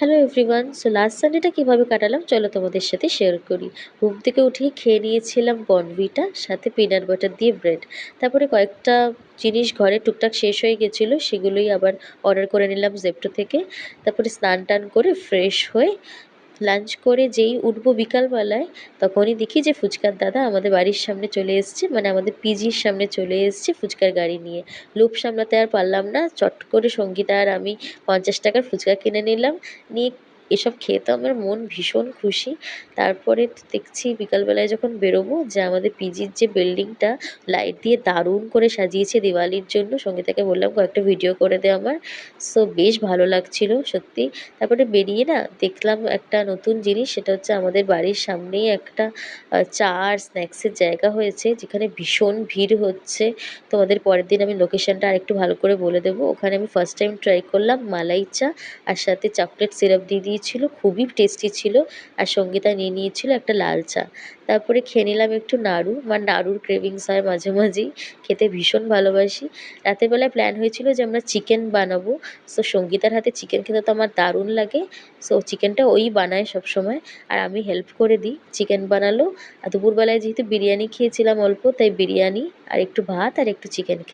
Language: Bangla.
Hello everyone. লাস্ট সানডেটা কীভাবে কাটালাম চলো তোমাদের সাথে শেয়ার করি। ঘুম থেকে উঠেই খেয়ে নিয়েছিলাম বর্নভিটা, সাথে পিনাট বাটার দিয়ে ব্রেড। তারপরে কয়েকটা জিনিস ঘরে টুকটাক শেষ হয়ে গেছিলো, সেগুলোই আবার অর্ডার করে নিলাম জেপ্টো থেকে। তারপরে স্নান টান করে ফ্রেশ হয়ে লাঞ্চ করে যেই উঠবো বিকালবেলায়, তখনই দেখি যে ফুচকার দাদা আমাদের বাড়ির সামনে চলে এসছে, মানে আমাদের পিজির সামনে চলে এসছে ফুচকার গাড়ি নিয়ে। লোভ সামলাতে আর পারলাম না, চট করে সঙ্গীতা আর আমি 50 টাকার ফুচকা কিনে নিলাম। নিয়ে এসব খেয়ে তো আমার মন ভীষণ খুশি। তারপরে তো দেখছি বিকালবেলায় যখন বেরোবো, যে আমাদের পিজির যে বিল্ডিংটা লাইট দিয়ে দারুণ করে সাজিয়েছে দিওয়ালির জন্য, সঙ্গীতাকে বললাম কয়েকটা ভিডিও করে দে আমার। সো বেশ ভালো লাগছিল সত্যি। তারপরে বেরিয়ে না দেখলাম একটা নতুন জিনিস, সেটা হচ্ছে আমাদের বাড়ির সামনেই একটা চা আর স্ন্যাক্সের জায়গা হয়েছে, যেখানে ভীষণ ভিড় হচ্ছে। তোমাদের পরের দিন আমি লোকেশনটা আরেকটু ভালো করে বলে দেবো। ওখানে আমি ফার্স্ট টাইম ট্রাই করলাম মালাই চা, আর সাথে চকলেট সিরাপ দিয়ে দিয়েছিল, খুবই টেস্টি ছিল। আর সঙ্গীতা নিয়ে নিয়েছিল একটা লাল চা। তারপরে খেয়ে নিলাম একটু নাড়ু, আমার নাড়ুর ক্রেভিংস হয় মাঝে মাঝেই, খেতে ভীষণ ভালোবাসি। রাতের বেলায় প্ল্যান হয়েছিল যে আমরা চিকেন বানাবো। সো সঙ্গীতার হাতে চিকেন খেতে তো আমার দারুণ লাগে। সো চিকেনটা ওই বানায় সবসময়, আর আমি হেল্প করে দিই। চিকেন বানালো, আর দুপুরবেলায় যেহেতু বিরিয়ানি খেয়েছিলাম অল্প, তাই বিরিয়ানি আর একটু ভাত আর একটু চিকেন